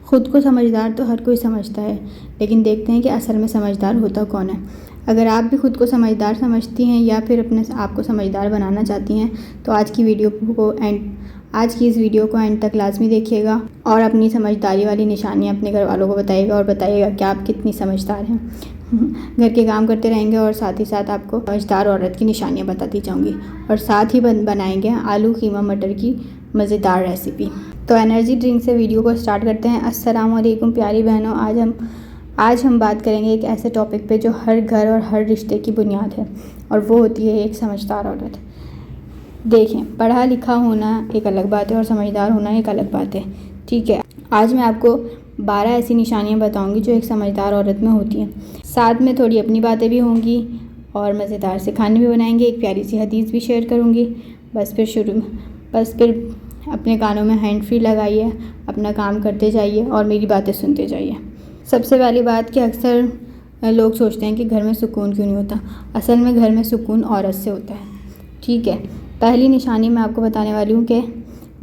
ख़ुद को समझदार तो हर कोई समझता है, लेकिन देखते हैं कि असल में समझदार होता कौन है। अगर आप भी ख़ुद को समझदार समझती हैं या फिर अपने आप को समझदार बनाना चाहती हैं तो आज की इस वीडियो को एंड तक लाजमी देखिएगा और अपनी समझदारी वाली निशानियाँ अपने घर वालों को बताइएगा और बताइएगा कि आप कितनी समझदार हैं। घर के काम करते रहेंगे और साथ ही साथ आपको समझदार औरत की निशानियाँ बताती जाऊँगी और साथ ही बनाएंगे आलू कीमा मटर की मज़ेदार रेसिपी। तो एनर्जी ड्रिंक से वीडियो को स्टार्ट करते हैं। अस्सलाम वालेकुम प्यारी बहनों, आज हम बात करेंगे एक ऐसे टॉपिक पे जो हर घर और हर रिश्ते की बुनियाद है और वो होती है एक समझदार औरत। देखें, पढ़ा लिखा होना एक अलग बात है और समझदार होना एक अलग बात है। ठीक है, आज मैं आपको 12 ऐसी निशानियाँ बताऊँगी जो एक समझदार औरत में होती हैं। साथ में थोड़ी अपनी बातें भी होंगी और मज़ेदार से खाने भी बनाएंगे, एक प्यारी सी हदीस भी शेयर करूँगी। बस फिर अपने कानों में हैंड फ्री लगाइए, अपना काम करते जाइए और मेरी बातें सुनते जाइए। सबसे पहली बात कि अक्सर लोग सोचते हैं कि घर में सुकून क्यों नहीं होता। असल में घर में सुकून औरत से होता है। ठीक है, पहली निशानी मैं आपको बताने वाली हूँ कि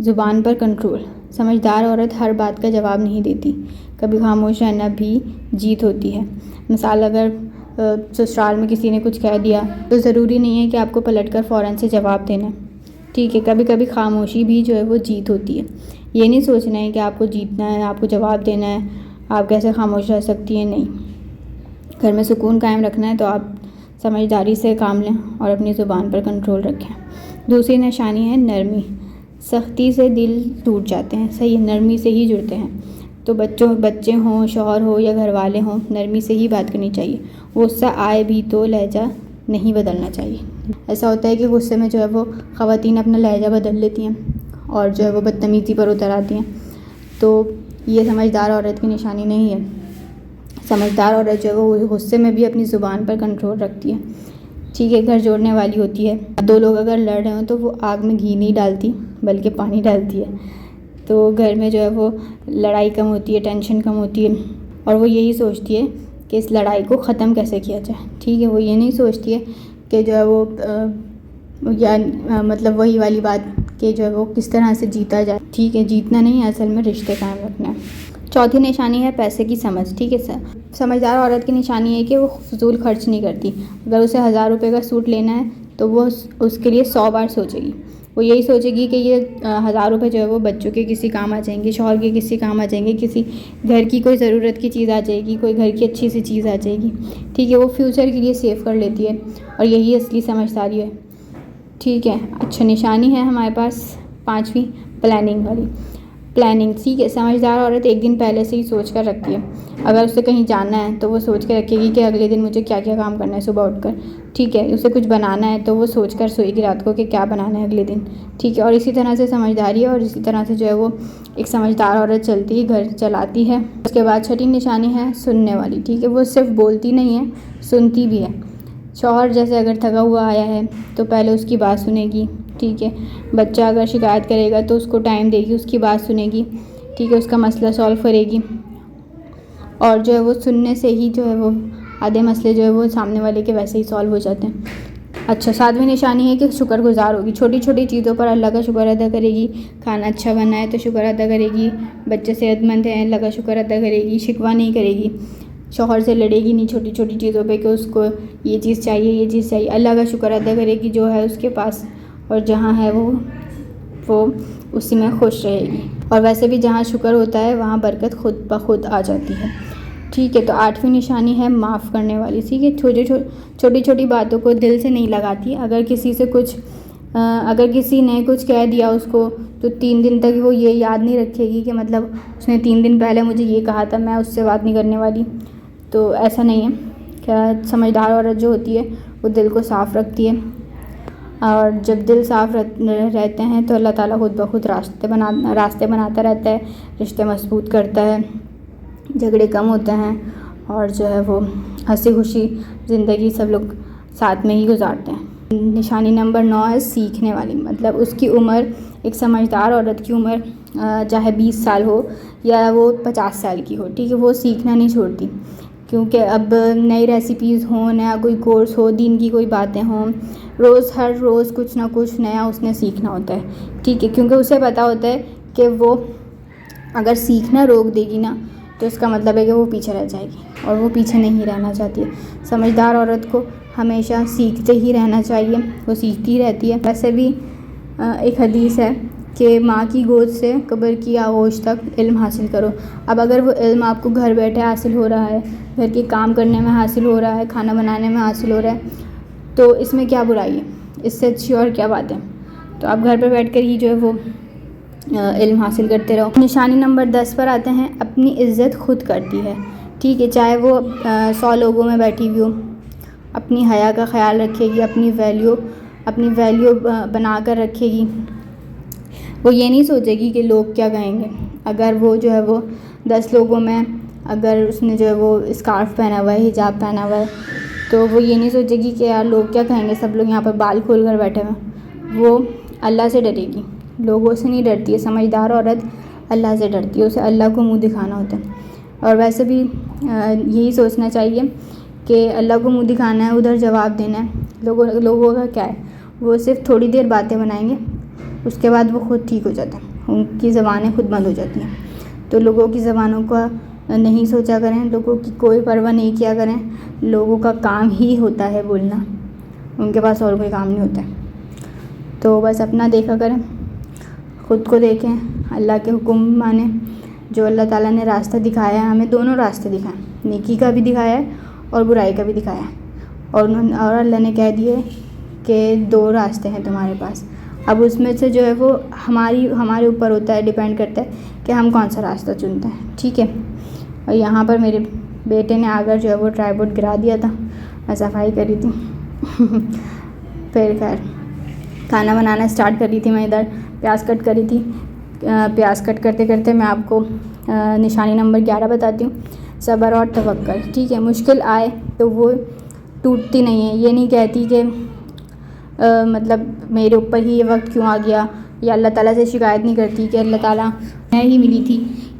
ज़ुबान पर कंट्रोल। समझदार औरत हर बात का जवाब नहीं देती, कभी खामोश रहना भी जीत होती है। मिसाल, अगर ससुराल में किसी ने कुछ कह दिया तो ज़रूरी नहीं है कि आपको पलटकर फ़ौरन से जवाब देना। ठीक है, कभी कभी खामोशी भी जो है वो जीत होती है। ये नहीं सोचना है कि आपको जीतना है, आपको जवाब देना है, आप कैसे खामोश रह सकती हैं। नहीं, घर में सुकून कायम रखना है तो आप समझदारी से काम लें और अपनी ज़ुबान पर कंट्रोल रखें। दूसरी निशानी है नरमी। सख्ती से दिल टूट जाते हैं, सही नरमी से ही जुड़ते हैं। तो बच्चे हों, शौहर हो या घर वाले हों, नरमी से ही बात करनी चाहिए। गुस्सा आए भी तो लहजा नहीं बदलना चाहिए। ऐसा होता है कि गुस्से में जो है वो ख़वातीन अपना लहजा बदल लेती हैं और जो है वो बदतमीज़ी पर उतर आती हैं। तो ये समझदार औरत की निशानी नहीं है। समझदार औरत जो है वो गुस्से में भी अपनी ज़ुबान पर कंट्रोल रखती है। ठीक है, घर जोड़ने वाली होती है। दो लोग अगर लड़ रहे हो तो वो आग में घी नहीं डालती बल्कि पानी डालती है। तो घर में जो है वो लड़ाई कम होती है, टेंशन कम होती है और वो यही सोचती है कि इस लड़ाई को ख़त्म कैसे किया जाए। ठीक है, वो ये नहीं सोचती है कि जो है वो मतलब वही वाली बात कि जो है वो किस तरह से जीता जाए। ठीक है, जीतना नहीं है, असल में रिश्ते कायम रखना है। चौथी निशानी है पैसे की समझ। ठीक है, समझदार औरत की निशानी है कि वो फजूल खर्च नहीं करती। अगर उसे 1000 रुपये का सूट लेना है तो वो उसके लिए 100 बार सोचेगी। वो यही सोचेगी कि ये 1000 रुपये जो है वो बच्चों के किसी काम आ जाएंगे, शौहर के किसी काम आ जाएंगे, किसी घर की कोई ज़रूरत की चीज़ आ जाएगी, कोई घर की अच्छी सी चीज़ आ जाएगी। ठीक है, वो फ्यूचर के लिए सेव कर लेती है और यही असली समझदारी है। ठीक है, अच्छा, निशानी है हमारे पास 5वीं, प्लानिंग वाली। प्लानिंग, ठीक है, समझदार औरत एक दिन पहले से ही सोच कर रखती है। अगर उसे कहीं जाना है तो वो सोच कर रखेगी कि अगले दिन मुझे क्या क्या काम करना है सुबह उठकर। ठीक है, उसे कुछ बनाना है तो वो सोच कर सोएगी रात को कि क्या बनाना है अगले दिन। ठीक है, और इसी तरह से समझदारी है और इसी तरह से जो है वो एक समझदार औरत चलती है, घर चलाती है। उसके बाद छठी निशानी है सुनने वाली। ठीक है, वो सिर्फ बोलती नहीं है, सुनती भी है। शौहर जैसे अगर थका हुआ आया है तो पहले उसकी बात सुनेगी। ठीक है, बच्चा अगर शिकायत करेगा तो उसको टाइम देगी, उसकी बात सुनेगी। ठीक है, उसका मसला सॉल्व करेगी और जो है वो सुनने से ही जो है वो आधे मसले जो है वो सामने वाले के वैसे ही सॉल्व हो जाते हैं। अच्छा, 7वीं निशानी है कि शुक्रगुजार होगी। छोटी छोटी चीज़ों पर अल्लाह का शुक्र अदा करेगी। खाना अच्छा बना है तो शुक्र अदा करेगी, बच्चे सेहतमंद हैं अल्लाह का शुक्र अदा करेगी, शिकवा नहीं करेगी, शौहर से लड़ेगी नहीं छोटी छोटी चीज़ों पे कि उसको ये चीज़ चाहिए, अल्लाह का शुक्र अदा करेगी जो है उसके पास और जहाँ है वो उसी में खुश रहेगी। और वैसे भी जहाँ शुक्र होता है वहाँ बरकत खुद ब खुद आ जाती है। ठीक है, तो 8वीं निशानी है माफ़ करने वाली। ठीक है, छोटी छोटी बातों को दिल से नहीं लगाती। अगर किसी ने कुछ कह दिया उसको तो 3 दिन तक वो ये याद नहीं रखेगी कि मतलब उसने 3 दिन पहले मुझे ये कहा था, मैं उससे बात नहीं करने वाली। तो ऐसा नहीं है। क्या समझदार औरत जो होती है वो दिल को साफ़ रखती है और जब दिल साफ़ रहते हैं तो अल्लाह ताला खुद ब खुद रास्ते बनाता रहता है, रिश्ते मजबूत करता है, झगड़े कम होते हैं और जो है वो हंसी खुशी ज़िंदगी सब लोग साथ में ही गुजारते हैं। निशानी नंबर 9 है सीखने वाली। मतलब उसकी उम्र, एक समझदार औरत की उम्र चाहे 20 साल हो या वो 50 साल की हो, ठीक है, वो सीखना नहीं छोड़ती। क्योंकि अब नई रेसिपीज़ हों, नया कोई कोर्स हो, दीन की कोई बातें हों, हर रोज़ कुछ ना कुछ नया उसने सीखना होता है। ठीक है, क्योंकि उसे पता होता है कि वो अगर सीखना रोक देगी ना तो इसका मतलब है कि वो पीछे रह जाएगी, और वो पीछे नहीं रहना चाहती है। समझदार औरत को हमेशा सीखते ही रहना चाहिए, वो सीखती रहती है। वैसे भी एक हदीस है कि माँ की गोद से कब्र की आगोश तक इल्म हासिल करो। अब अगर वो इल्म आपको घर बैठे हासिल हो रहा है, घर के काम करने में हासिल हो रहा है, खाना बनाने में हासिल हो रहा है, तो इसमें क्या बुराई है, इससे अच्छी और क्या बात है। तो आप घर पर बैठ कर ही जो है वो इल्म हासिल करते रहो। निशानी नंबर 10 पर आते हैं, अपनी इज़्ज़त खुद करती है। ठीक है, चाहे वो 100 लोगों में बैठी हुई हो, अपनी हया का ख्याल रखेगी, अपनी वैल्यू बना कर रखेगी। वो ये नहीं सोचेगी कि लोग क्या कहेंगे। अगर वो जो है वो 10 लोगों में अगर उसने जो है वो स्कार्फ़ पहना हुआ है, हिजाब पहना हुआ है, तो वो ये नहीं सोचेगी कि यार लोग क्या कहेंगे, सब लोग यहाँ पर बाल खोल कर बैठे हुए हैं। वो अल्लाह से डरेगी, लोगों से नहीं डरती है। समझदार औरत अल्लाह से डरती है, उसे अल्लाह को मुंह दिखाना होता है। और वैसे भी यही सोचना चाहिए कि अल्लाह को मुंह दिखाना है, उधर जवाब देना है। लोगों का क्या है, वो सिर्फ थोड़ी देर बातें बनाएंगे, उसके बाद वो खुद ठीक हो जाते हैं, उनकी ज़बानें खुद बंद हो जाती हैं। तो लोगों की ज़बानों का नहीं सोचा करें, लोगों की कोई परवाह नहीं किया करें। लोगों का काम ही होता है बोलना, उनके पास और कोई काम नहीं होता है। तो बस अपना देखा करें, ख़ुद को देखें, अल्लाह के हुक्म माने। जो अल्लाह ताला ने रास्ता दिखाया है, हमें दोनों रास्ते दिखाए, नेकी का भी दिखाया है और बुराई का भी दिखाया है। और अल्लाह ने कह दिए कि 2 रास्ते हैं तुम्हारे पास। अब उसमें से जो है वो हमारे ऊपर होता है, डिपेंड करता है कि हम कौन सा रास्ता चुनते हैं। ठीक है। और यहाँ पर मेरे बेटे ने आकर जो है वो ट्राइपॉड गिरा दिया था, मैं सफाई करी थी फिर खैर खाना बनाना स्टार्ट करी थी। मैं इधर प्याज कट करी थी। प्याज कट करते करते मैं आपको निशानी नंबर 11 बताती हूँ, सब्र और तवक्कुल। ठीक है, मुश्किल आए तो वो टूटती नहीं है। ये नहीं कहती कि मतलब मेरे ऊपर ही ये वक्त क्यों आ गया, या अल्लाह ताला से शिकायत नहीं करती कि अल्लाह ताला मैं ही मिली थी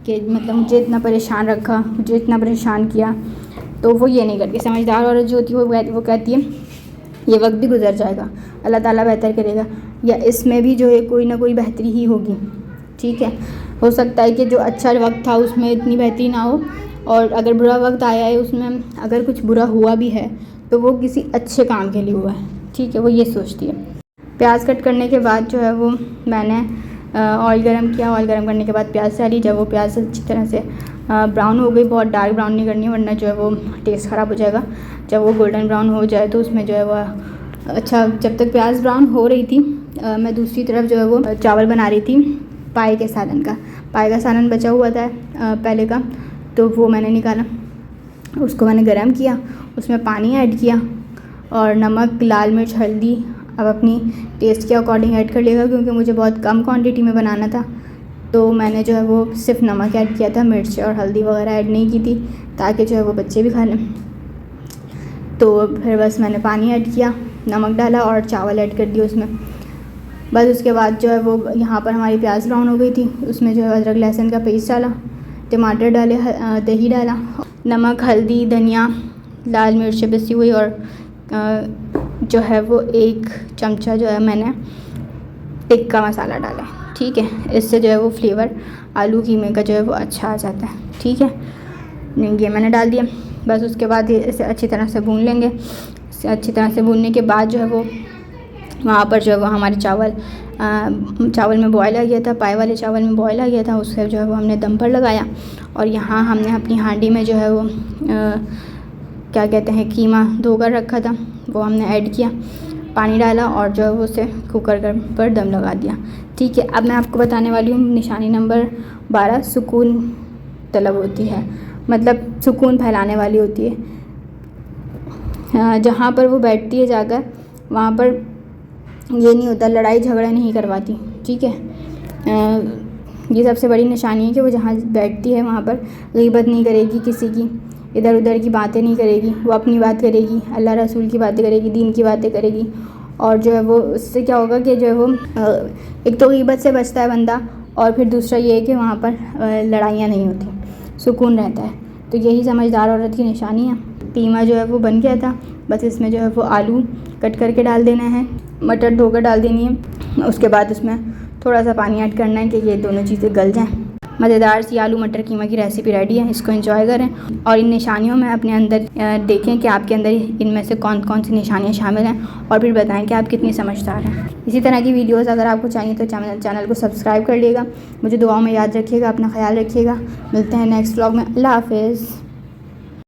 कि मतलब मुझे इतना परेशान रखा, मुझे इतना परेशान किया। तो वो ये नहीं करती। समझदार औरत जो होती है वो कहती है ये वक्त भी गुजर जाएगा, अल्लाह ताला बेहतर करेगा, या इसमें भी जो है कोई ना कोई बेहतरी ही होगी। ठीक है, हो सकता है कि जो अच्छा वक्त था उसमें इतनी बेहतरी ना हो, और अगर बुरा वक्त आया है उसमें अगर कुछ बुरा हुआ भी है तो वो किसी अच्छे काम के लिए हुआ है। ठीक है, वो ये सोचती है। प्याज कट करने के बाद जो है वो मैंने ऑयल गरम किया। ऑयल गरम करने के बाद प्याज डाली। जब वो प्याज अच्छी तरह से ब्राउन हो गई, बहुत डार्क ब्राउन नहीं करनी वरना जो है वो टेस्ट ख़राब हो जाएगा। जब वो गोल्डन ब्राउन हो जाए तो उसमें जो है वो अच्छा, जब तक प्याज ब्राउन हो रही थी मैं दूसरी तरफ जो है वो चावल बना रही थी पाए के सालन का। पाए का सालन बचा हुआ था पहले का, तो वो मैंने निकाला, उसको मैंने गरम किया, उसमें पानी ऐड किया और नमक, लाल मिर्च, हल्दी अब अपनी टेस्ट के अकॉर्डिंग ऐड कर लेगा, क्योंकि मुझे बहुत कम क्वांटिटी में बनाना था। तो मैंने जो है वो सिर्फ नमक ऐड किया था, मिर्च और हल्दी वगैरह ऐड नहीं की थी, ताकि जो है वो बच्चे भी खा लें। तो फिर बस मैंने पानी ऐड किया, नमक डाला और चावल ऐड कर दिए उसमें। बस उसके बाद जो है वो यहाँ पर हमारी प्याज ब्राउन हो गई थी, उसमें जो है अदरक लहसुन का पेस्ट डाला, टमाटर डाले, दही डाला, नमक, हल्दी, धनिया, लाल मिर्च पिसी हुई और जो है वो 1 चमचा जो है मैंने टिक्का मसाला डाला है। ठीक है, इससे जो है वो फ्लेवर आलू कीमे का जो है वो अच्छा आ जाता है। ठीक है, ये मैंने डाल दिया। बस उसके बाद इसे अच्छी तरह से भून लेंगे। इसे अच्छी तरह से भूनने के बाद जो है वो वहाँ पर जो है वो हमारे चावल में बॉयल आ गया था, पाए वाले चावल में बॉयल आ गया था, उससे जो है वो हमने दम पर लगाया। और यहाँ हमने अपनी हांडी में जो है वो क्या कहते हैं कीमा धोकर रखा था, वो हमने ऐड किया, पानी डाला और जो है वो उसे कुकर पर दम लगा दिया। ठीक है, अब मैं आपको बताने वाली हूँ निशानी नंबर 12, सुकून तलब होती है, मतलब सुकून फैलाने वाली होती है। जहाँ पर वो बैठती है जाकर वहाँ पर ये नहीं होता, लड़ाई झगड़ा नहीं करवाती। ठीक है, ये सबसे बड़ी निशानी है कि वो जहाँ बैठती है वहाँ पर गीबत नहीं करेगी किसी की, इधर उधर की बातें नहीं करेगी, वो अपनी बात करेगी, अल्लाह रसूल की बातें करेगी, दीन की बातें करेगी। और जो है वो उससे क्या होगा कि जो है वो एक तो गीबत से बचता है बंदा, और फिर दूसरा ये है कि वहाँ पर लड़ाइयाँ नहीं होती, सुकून रहता है। तो यही समझदार औरत की निशानी है। कीमा जो है वो बन गया था, बस इसमें जो है वो आलू कट करके डाल देना है, मटर धोकर डाल देनी है, उसके बाद उसमें थोड़ा सा पानी ऐड करना है कि ये दोनों चीज़ें गल जाएँ। मज़ेदार सी आलू मटर कीमा की रेसिपी रेडी है। इसको एंजॉय करें और इन निशानियों में अपने अंदर देखें कि आपके अंदर इनमें से कौन कौन सी निशानियाँ शामिल हैं और फिर बताएं कि आप कितनी समझदार हैं। इसी तरह की वीडियोस अगर आपको चाहिए तो चैनल को सब्सक्राइब कर लीजिएगा। मुझे दुआओं में याद रखिएगा, अपना ख्याल रखिएगा। मिलते हैं नेक्स्ट व्लॉग में। अल्लाह हाफ़िज़।